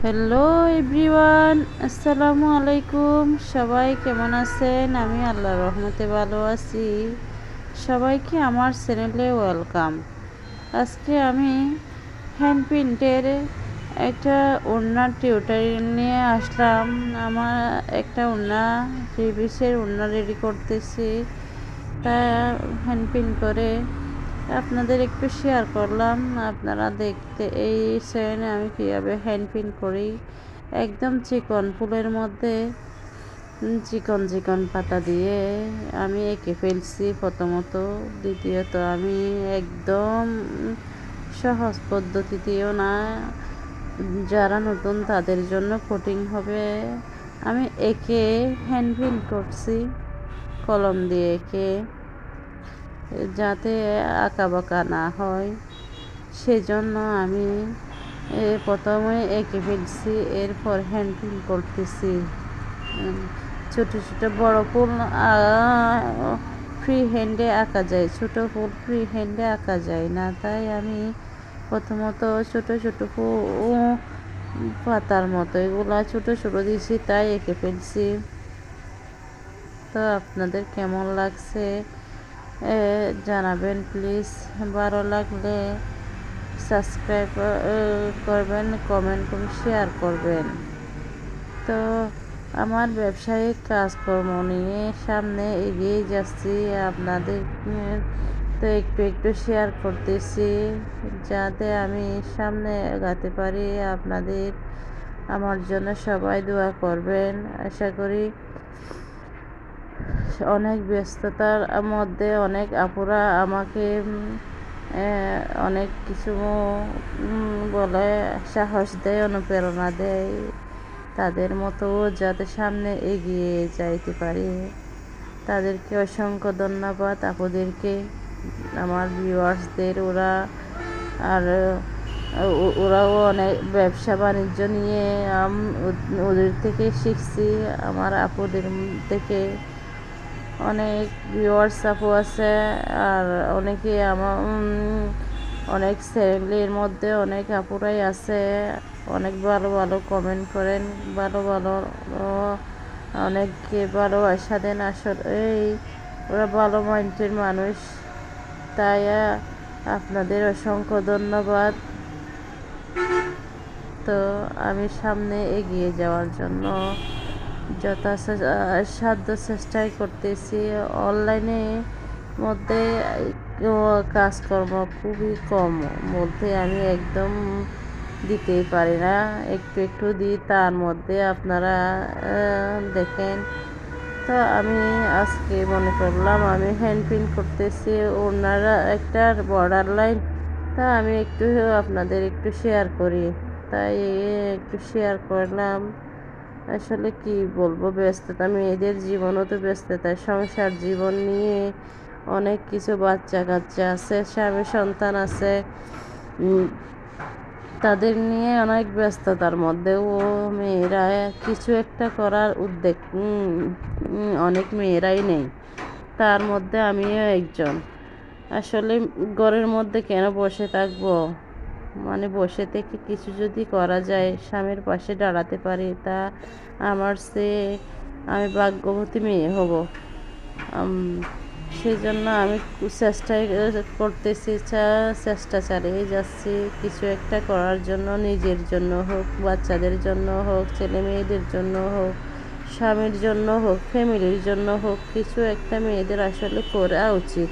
Hello everyone, আসসালামু আলাইকুম। সবাই কেমন আছেন? আমি আল্লাহর রহমতে ভালো আছি। সবাইকে আমার চ্যানেলে ওয়েলকাম। আজকে আমি হ্যান্ড প্রিন্টের একটা ওড়নার টিউটোরিয়াল নিয়ে আসলাম। আমার একটা ওড়না, 3 পিসের ওড়না রেডি করতেছি, তা হ্যান্ড প্রিন্ট করে আপনাদের একটু শেয়ার করলাম। আপনারা দেখতে এই সেনে আমি কীভাবে হ্যান্ড প্রিন্ট করি। একদম চিকন ফুলের মধ্যে চিকন চিকন পাতা দিয়ে আমি এঁকে ফেলছি প্রথমত। দ্বিতীয়ত আমি একদম সহজ পদ্ধতিতেও না, যারা নতুন তাদের জন্য কঠিন হবে। আমি এঁকে হ্যান্ড প্রিন্ট করছি, কলম দিয়ে এঁকে, যাতে আঁকা বাঁকা না হয় সেজন্য আমি প্রথমে এঁকে ফেলছি, এরপর হ্যান্ড প্রিন্ট করতেছি। ছোট ছোট বড় ফুল ফ্রি হ্যান্ডে আঁকা যায়, ছোট ফুল ফ্রি হ্যান্ডে আঁকা যায় না, তাই আমি প্রথমত ছোট ছোট পাতার মতো এগুলা ছোট ছোট দিয়েছি, তাই এঁকে ফেলছি। তো আপনাদের কেমন লাগছে জানাবেন প্লিজ। ভালো লাগলে সাবস্ক্রাইব করবেন, কমেন্ট করবেন, শেয়ার করবেন। তো আমার ব্যবসায়িক কাজকর্ম নিয়ে সামনে এগিয়ে যাচ্ছি, আপনাদের তো একটু একটু শেয়ার করতেছি, যাতে আমি সামনে এগাতে পারি। আপনাদের আমার জন্য সবাই দোয়া করবেন। আশা করি অনেক ব্যস্ততার মধ্যে অনেক আপুরা আমাকে অনেক কিছু বলে, সাহস দেয়, অনুপ্রেরণা দেয়, তাদের মতো যাতে সামনে এগিয়ে যাইতে পারি। তাদেরকে অসংখ্য ধন্যবাদ আপুদেরকে, আমার ভিউয়ার্সদের। ওরাও অনেক ব্যবসা বাণিজ্য নিয়ে ওদের থেকে শিখছি, আমার আপুদের থেকে। অনেক ভিউয়ার্স আপু আছে, আর অনেকে আমার অনেক চ্যানেলের মধ্যে অনেক আপুরাই আছে, অনেক ভালো ভালো কমেন্ট করেন, ভালো ভালো অনেককে ভালোবাসা দেন। আসলে ওরা ভালো মাইন্ডের মানুষ, তাই আপনাদের অসংখ্য ধন্যবাদ। তো আমি সামনে এগিয়ে যাওয়ার জন্য যথাসাধ্য চেষ্টাই করতেছি। অনলাইনে মধ্যে কাজকর্ম খুবই কম, মধ্যে আমি একদম দিতেই পারি না, একটু একটু দিই, তার মধ্যে আপনারা দেখেন। তো আমি আজকে মনে করলাম আমি হ্যান্ড প্রিন্ট করতেছি ওনারা একটা বর্ডার লাইন, তা আমি একটু আপনাদের একটু শেয়ার করি, তাই একটু শেয়ার করলাম। আসলে কি বলবো, ব্যস্ততা, মেয়েদের জীবনও তো ব্যস্ততা, সংসার জীবন নিয়ে অনেক কিছু, বাচ্চা কাচ্চা আছে, স্বামী সন্তান আছে, তাদের নিয়ে অনেক ব্যস্ততার মধ্যেও মেয়েরা কিছু একটা করার উদ্যোগ অনেক মেয়েরাই নেই, তার মধ্যে আমিও একজন। আসলে ঘরের মধ্যে কেন বসে থাকবো, মানে বসে থেকে কিছু যদি করা যায়, স্বামীর পাশে দাঁড়াতে পারি, তা আমার আমি ভাগ্যবতী মেয়ে হব। সেই জন্য আমি চেষ্টাই করতেছি, চেষ্টা চালিয়ে যাচ্ছি কিছু একটা করার জন্য, নিজের জন্য হোক, বাচ্চাদের জন্য হোক, ছেলে মেয়েদের জন্য হোক, স্বামীর জন্য হোক, ফ্যামিলির জন্য হোক, কিছু একটা মেয়েদের আসলে করা উচিত।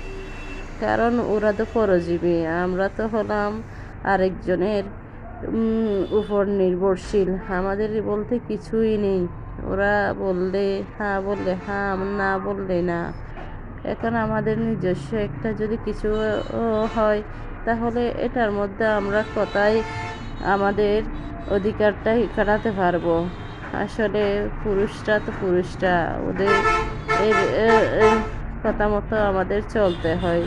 কারণ ওরা তো পরজীবী, আমরা তো হলাম আরেকজনের উপর নির্ভরশীল, আমাদের বলতে কিছুই নেই। ওরা বললে হ্যাঁ, না বললে না। এখন আমাদের নিজস্ব একটা যদি কিছু হয়, তাহলে এটার মধ্যে আমরা কথাই আমাদের অধিকারটাই কাটাতে পারবো। আসলে পুরুষরা ওদের কথা মতো আমাদের চলতে হয়।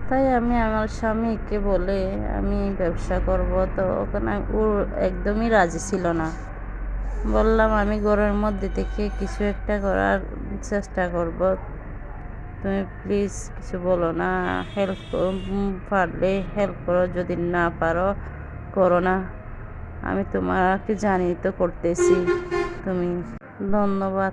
তাই আমি আমার স্বামীকে বলে আমি ব্যবসা করব, তো ওখানে ও একদমই রাজি ছিল না। বললাম আমি ঘরের মধ্যে থেকে কিছু একটা করার চেষ্টা করব, তুমি প্লিজ কিছু বলো না, পারলে হেল্প করো, যদি না পারো করো না। আমি তোমাকে জানিয়ে তো করতেছি। তুমি ধন্যবাদ।